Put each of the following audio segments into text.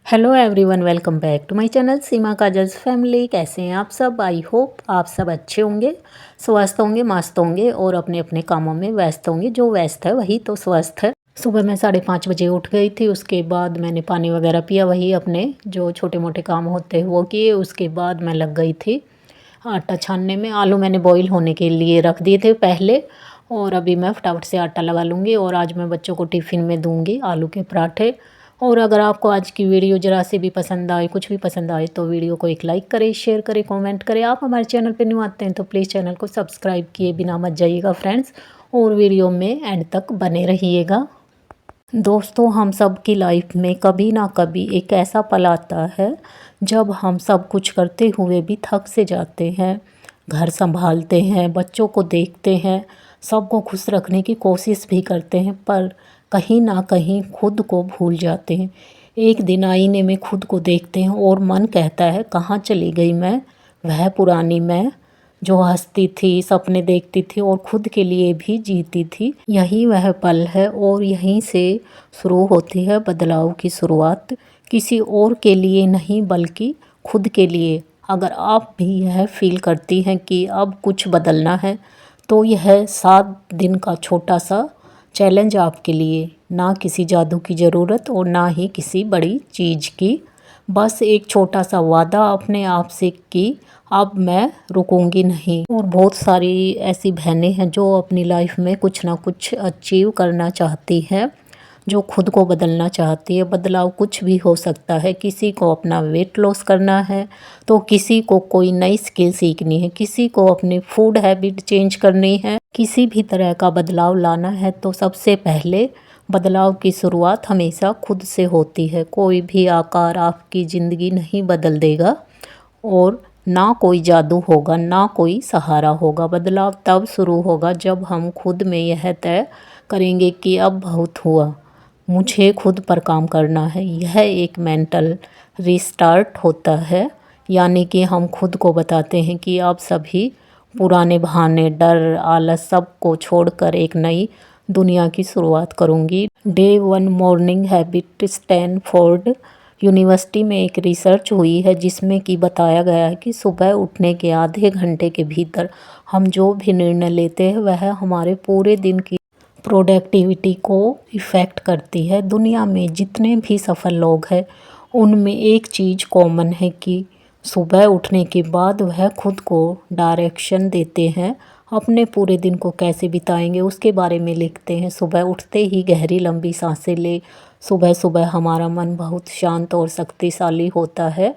Hello everyone, welcome back to my channel Seema Kajal's family. कैसे हैं आप सब? आई होप आप सब अच्छे होंगे, स्वस्थ होंगे, मस्त होंगे और अपने अपने कामों में व्यस्त होंगे। जो व्यस्त है वही तो स्वस्थ है। सुबह मैं 5:30 बजे उठ गई थी। उसके बाद मैंने पानी वगैरह पिया, वही अपने जो छोटे मोटे काम होते हैं वो किए। उसके बाद मैं लग गई थी आटा छानने में। आलू मैंने बॉईल होने के लिए रख दिए थे पहले, और अभी मैं फटाफट से आटा लगा लूँगी और आज मैं बच्चों को टिफ़िन में दूँगी आलू के पराठे। और अगर आपको आज की वीडियो ज़रा से भी पसंद आए, कुछ भी पसंद आए, तो वीडियो को एक लाइक करें, शेयर करें, कमेंट करें। आप हमारे चैनल पर न्यू आते हैं तो प्लीज़ चैनल को सब्सक्राइब किए बिना मत जाइएगा फ्रेंड्स, और वीडियो में एंड तक बने रहिएगा। दोस्तों, हम सब की लाइफ में कभी ना कभी एक ऐसा पल आता है जब हम सब कुछ करते हुए भी थक से जाते हैं। घर संभालते हैं, बच्चों को देखते हैं, सबको खुश रखने की कोशिश भी करते हैं, पर कहीं ना कहीं खुद को भूल जाते हैं। एक दिन आईने में खुद को देखते हैं और मन कहता है कहाँ चली गई मैं, वह पुरानी मैं जो हंसती थी, सपने देखती थी और खुद के लिए भी जीती थी। यही वह पल है और यहीं से शुरू होती है बदलाव की शुरुआत। किसी और के लिए नहीं बल्कि खुद के लिए। अगर आप भी यह फील करती हैं कि अब कुछ बदलना है, तो यह 7 दिन का छोटा सा चैलेंज आपके लिए। ना किसी जादू की ज़रूरत और ना ही किसी बड़ी चीज़ की। बस एक छोटा सा वादा अपने आप से कि अब मैं रुकूंगी नहीं। और बहुत सारी ऐसी बहनें हैं जो अपनी लाइफ में कुछ ना कुछ अचीव करना चाहती हैं, जो खुद को बदलना चाहती है। बदलाव कुछ भी हो सकता है। किसी को अपना वेट लॉस करना है, तो किसी को कोई नई स्किल सीखनी है, किसी को अपनी फूड हैबिट चेंज करनी है। किसी भी तरह का बदलाव लाना है तो सबसे पहले बदलाव की शुरुआत हमेशा खुद से होती है। कोई भी आकार आपकी ज़िंदगी नहीं बदल देगा और ना कोई जादू होगा, ना कोई सहारा होगा। बदलाव तब शुरू होगा जब हम खुद में यह तय करेंगे कि अब बहुत हुआ, मुझे खुद पर काम करना है। यह एक मेंटल रीस्टार्ट होता है, यानी कि हम खुद को बताते हैं कि अब सभी पुराने बहाने, डर, आलस सबको छोड़कर एक नई दुनिया की शुरुआत करूंगी। Day 1 morning habit. Stanford university में एक रिसर्च हुई है जिसमें कि बताया गया है कि सुबह उठने के आधे घंटे के भीतर हम जो भी निर्णय लेते हैं वह हमारे पूरे दिन की प्रोडक्टिविटी को इफ़ेक्ट करती है। दुनिया में जितने भी सफल लोग हैं उनमें एक चीज़ कॉमन है कि सुबह उठने के बाद वह खुद को डायरेक्शन देते हैं। अपने पूरे दिन को कैसे बिताएंगे उसके बारे में लिखते हैं। सुबह उठते ही गहरी लंबी सांसें ले। सुबह सुबह हमारा मन बहुत शांत और शक्तिशाली होता है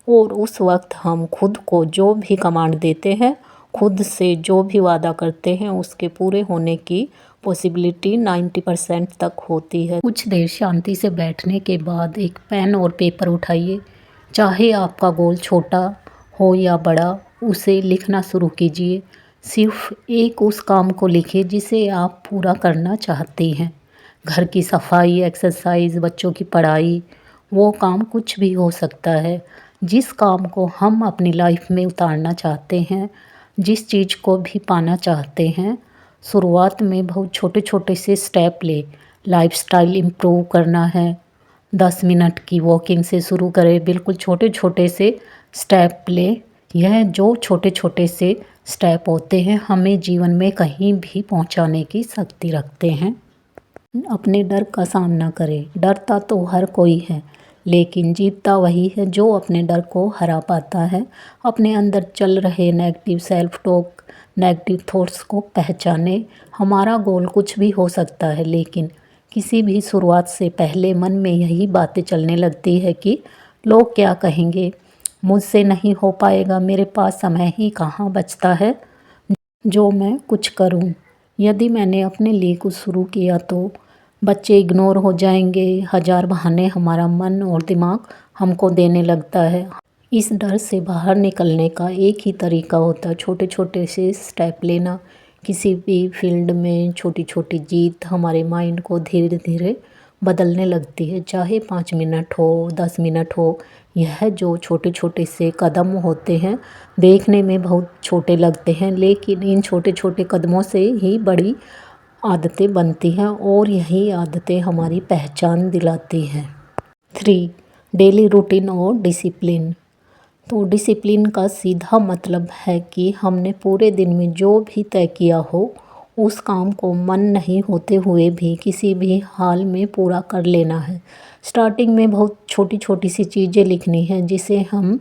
और उस वक्त हम खुद को जो भी कमांड देते हैं, खुद से जो भी वादा करते हैं, उसके पूरे होने की पॉसिबिलिटी 90% तक होती है। कुछ देर शांति से बैठने के बाद एक पेन और पेपर उठाइए। चाहे आपका गोल छोटा हो या बड़ा, उसे लिखना शुरू कीजिए। सिर्फ एक उस काम को लिखिए जिसे आप पूरा करना चाहते हैं। घर की सफाई, एक्सरसाइज, बच्चों की पढ़ाई, वो काम कुछ भी हो सकता है। जिस काम को हम अपनी लाइफ में उतारना चाहते हैं, जिस चीज़ को भी पाना चाहते हैं, शुरुआत में बहुत छोटे छोटे से स्टेप ले। लाइफस्टाइल इम्प्रूव करना है, 10 मिनट की वॉकिंग से शुरू करें। बिल्कुल छोटे छोटे से स्टेप ले। यह जो छोटे छोटे से स्टेप होते हैं हमें जीवन में कहीं भी पहुंचाने की शक्ति रखते हैं। अपने डर का सामना करें। डरता तो हर कोई है, लेकिन जीतता वही है जो अपने डर को हरा पाता है। अपने अंदर चल रहे negative self talk, negative thoughts को पहचाने। हमारा गोल कुछ भी हो सकता है, लेकिन किसी भी शुरुआत से पहले मन में यही बातें चलने लगती है कि लोग क्या कहेंगे, मुझसे नहीं हो पाएगा, मेरे पास समय ही कहाँ बचता है जो मैं कुछ करूं। यदि मैंने अपने लिए कुछ शुरू किया तो बच्चे इग्नोर हो जाएंगे। हजार बहाने हमारा मन और दिमाग हमको देने लगता है। इस डर से बाहर निकलने का एक ही तरीका होता है, छोटे छोटे से स्टेप लेना। किसी भी फील्ड में छोटी छोटी जीत हमारे माइंड को धीरे धीरे बदलने लगती है। चाहे 5 मिनट हो, 10 मिनट हो, यह जो छोटे छोटे से कदम होते हैं देखने में बहुत छोटे लगते हैं, लेकिन इन छोटे छोटे कदमों से ही बड़ी आदतें बनती हैं और यही आदतें हमारी पहचान दिलाती हैं। 3. डेली रूटीन और डिसिप्लिन। तो डिसिप्लिन का सीधा मतलब है कि हमने पूरे दिन में जो भी तय किया हो उस काम को मन नहीं होते हुए भी किसी भी हाल में पूरा कर लेना है। स्टार्टिंग में बहुत छोटी छोटी सी चीज़ें लिखनी है जिसे हम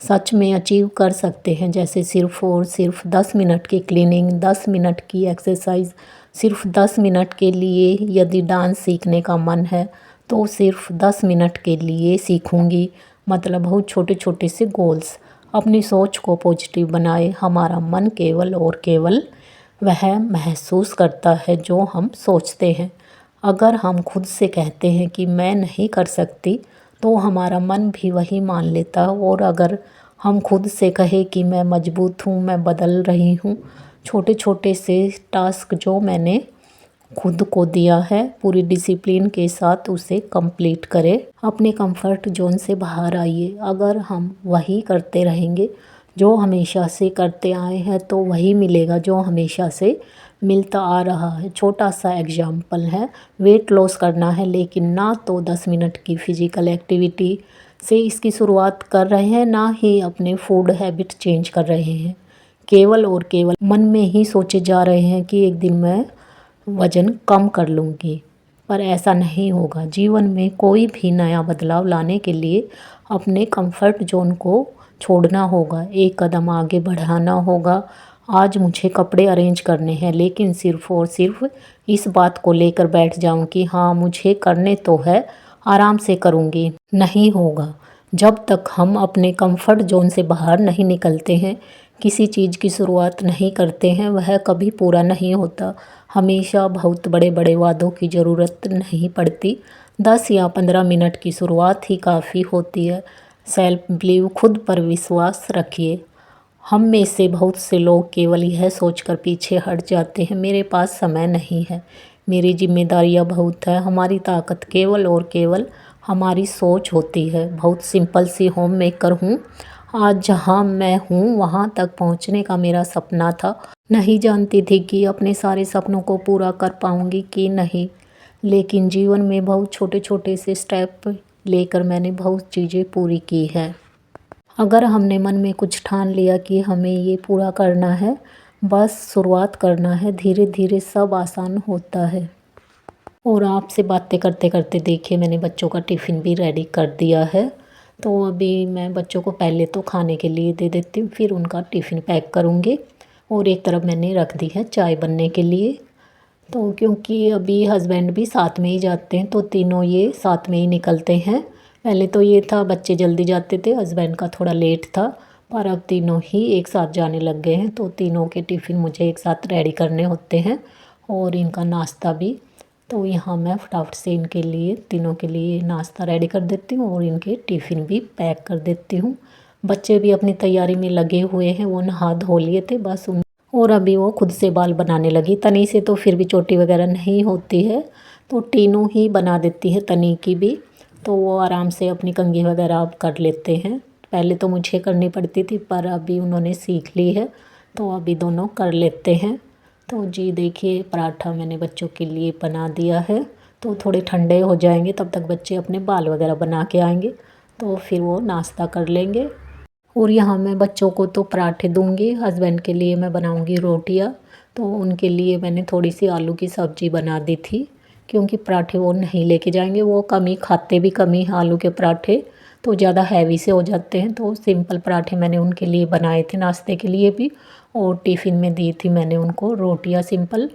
सच में अचीव कर सकते हैं, जैसे सिर्फ़ और सिर्फ 10 मिनट की क्लीनिंग, 10 मिनट की एक्सरसाइज, सिर्फ 10 मिनट के लिए यदि डांस सीखने का मन है तो सिर्फ 10 मिनट के लिए सीखूंगी। मतलब बहुत छोटे छोटे से गोल्स। अपनी सोच को पॉजिटिव बनाए। हमारा मन केवल और केवल वह महसूस करता है जो हम सोचते हैं। अगर हम खुद से कहते हैं कि मैं नहीं कर सकती तो हमारा मन भी वही मान लेता। और अगर हम खुद से कहें कि मैं मजबूत हूँ, मैं बदल रही हूँ, छोटे छोटे से टास्क जो मैंने खुद को दिया है पूरी डिसिप्लिन के साथ उसे कंप्लीट करें। अपने कंफर्ट जोन से बाहर आइए। अगर हम वही करते रहेंगे जो हमेशा से करते आए हैं तो वही मिलेगा जो हमेशा से मिलता आ रहा है। छोटा सा एग्जाम्पल है, वेट लॉस करना है लेकिन ना तो 10 मिनट की फ़िज़िकल एक्टिविटी से इसकी शुरुआत कर रहे हैं, ना ही अपने फूड हैबिट चेंज कर रहे हैं। केवल और केवल मन में ही सोचे जा रहे हैं कि एक दिन मैं वज़न कम कर लूँगी, पर ऐसा नहीं होगा। जीवन में कोई भी नया बदलाव लाने के लिए अपने कंफर्ट जोन को छोड़ना होगा, एक कदम आगे बढ़ाना होगा। आज मुझे कपड़े अरेंज करने हैं लेकिन सिर्फ़ और सिर्फ इस बात को लेकर बैठ जाऊं कि हाँ मुझे करने तो है, आराम से करूँगी, नहीं होगा। जब तक हम अपने कंफर्ट जोन से बाहर नहीं निकलते हैं, किसी चीज़ की शुरुआत नहीं करते हैं, वह कभी पूरा नहीं होता। हमेशा बहुत बड़े बड़े वादों की ज़रूरत नहीं पड़ती, 10 या 15 मिनट की शुरुआत ही काफ़ी होती है। सेल्फ बिलीव, खुद पर विश्वास रखिए। हम में से बहुत से लोग केवल यह सोचकर पीछे हट जाते हैं, मेरे पास समय नहीं है, मेरी जिम्मेदारियां बहुत है। हमारी ताकत केवल और केवल हमारी सोच होती है। बहुत सिंपल सी होम मेकर हूँ। आज जहाँ मैं हूँ वहाँ तक पहुँचने का मेरा सपना था। नहीं जानती थी कि अपने सारे सपनों को पूरा कर पाऊँगी कि नहीं, लेकिन जीवन में बहुत छोटे छोटे से स्टेप लेकर मैंने बहुत चीज़ें पूरी की है। अगर हमने मन में कुछ ठान लिया कि हमें ये पूरा करना है, बस शुरुआत करना है, धीरे धीरे सब आसान होता है। और आपसे बातें करते करते देखिए मैंने बच्चों का टिफ़िन भी रेडी कर दिया है। तो अभी मैं बच्चों को पहले तो खाने के लिए दे देती हूँ, फिर उनका टिफ़िन पैक करूँगी। और एक तरफ मैंने रख दी है चाय बनने के लिए। तो क्योंकि अभी हस्बैंड भी साथ में ही जाते हैं तो तीनों ये साथ में ही निकलते हैं। पहले तो ये था बच्चे जल्दी जाते थे, हस्बैंड का थोड़ा लेट था, पर अब तीनों ही एक साथ जाने लग गए हैं तो तीनों के टिफ़िन मुझे एक साथ रेडी करने होते हैं और इनका नाश्ता भी। तो यहाँ मैं फटाफट से इनके लिए तीनों के लिए नाश्ता रेडी कर देती हूँ और इनके टिफ़िन भी पैक कर देती हूँ। बच्चे भी अपनी तैयारी में लगे हुए हैं, वो नहा धो लिए थे बस उन और अभी वो खुद से बाल बनाने लगी। तनी से तो फिर भी चोटी वगैरह नहीं होती है तो टीनू ही बना देती है तनी की भी। तो वो आराम से अपनी कंघी वगैरह अब कर लेते हैं। पहले तो मुझे करनी पड़ती थी पर अभी उन्होंने सीख ली है तो अभी दोनों कर लेते हैं। तो जी देखिए पराठा मैंने बच्चों के लिए बना दिया है। तो थोड़े ठंडे हो जाएंगे तब तक बच्चे अपने बाल वगैरह बना के आएंगे तो फिर वो नाश्ता कर लेंगे। और यहाँ मैं बच्चों को तो पराठे दूंगी, हस्बैंड के लिए मैं बनाऊंगी रोटियाँ। तो उनके लिए मैंने थोड़ी सी आलू की सब्ज़ी बना दी थी क्योंकि पराठे वो नहीं लेके जाएंगे, वो कम ही खाते भी कम ही आलू के पराठे तो ज़्यादा हैवी से हो जाते हैं। तो सिंपल पराठे मैंने उनके लिए बनाए थे नाश्ते के लिए भी, और टिफ़िन में दी थी मैंने उनको रोटियाँ, सिंपल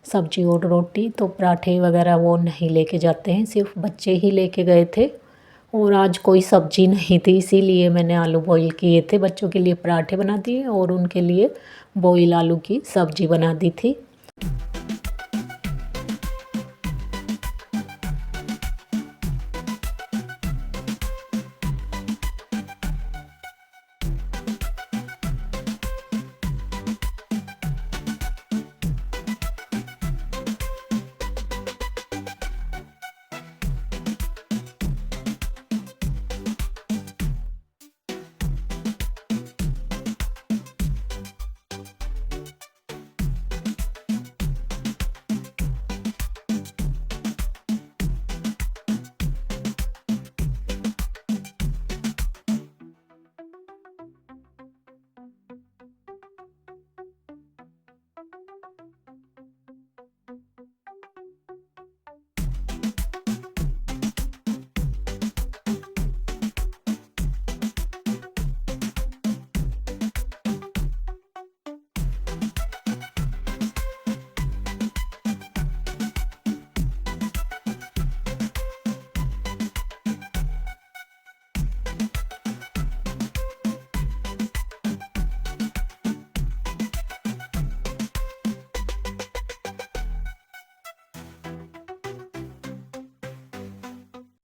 सब्जी और रोटी। तो पराठे वगैरह वो नहीं लेके जाते हैं, सिर्फ बच्चे ही लेके गए थे। और आज कोई सब्जी नहीं थी इसीलिए मैंने आलू बॉईल किए थे, बच्चों के लिए पराठे बना दिए और उनके लिए बॉईल आलू की सब्जी बना दी थी।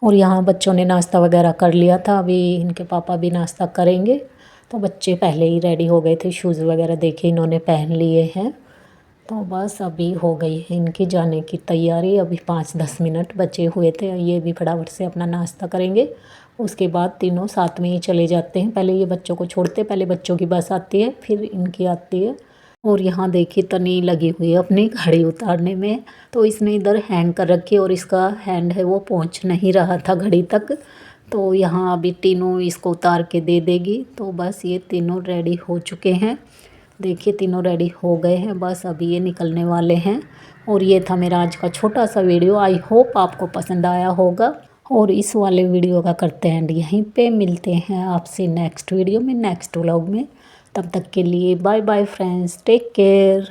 और यहाँ बच्चों ने नाश्ता वगैरह कर लिया था, अभी इनके पापा भी नाश्ता करेंगे। तो बच्चे पहले ही रेडी हो गए थे, शूज़ वगैरह देखे इन्होंने पहन लिए हैं। तो बस अभी हो गई है इनकी जाने की तैयारी, अभी 5-10 मिनट बचे हुए थे। ये भी फटाफट से अपना नाश्ता करेंगे, उसके बाद तीनों साथ में ही चले जाते हैं। पहले ये बच्चों को छोड़ते, पहले बच्चों की बस आती है फिर इनकी आती है। और यहाँ देखिए तनी लगी हुई है अपनी घड़ी उतारने में, तो इसने इधर हैंग कर रखी और इसका हैंड है वो पहुँच नहीं रहा था घड़ी तक। तो यहाँ अभी तीनों इसको उतार के दे देगी। तो बस ये तीनों रेडी हो चुके हैं, देखिए तीनों रेडी हो गए हैं, बस अभी ये निकलने वाले हैं। और ये था मेरा आज का छोटा सा वीडियो, आई होप आपको पसंद आया होगा। और इस वाले वीडियो का करते हैं एंड यहीं पे मिलते हैं आपसे नेक्स्ट वीडियो में, नेक्स्ट व्लॉग में। तब तक के लिए bye bye friends, take care.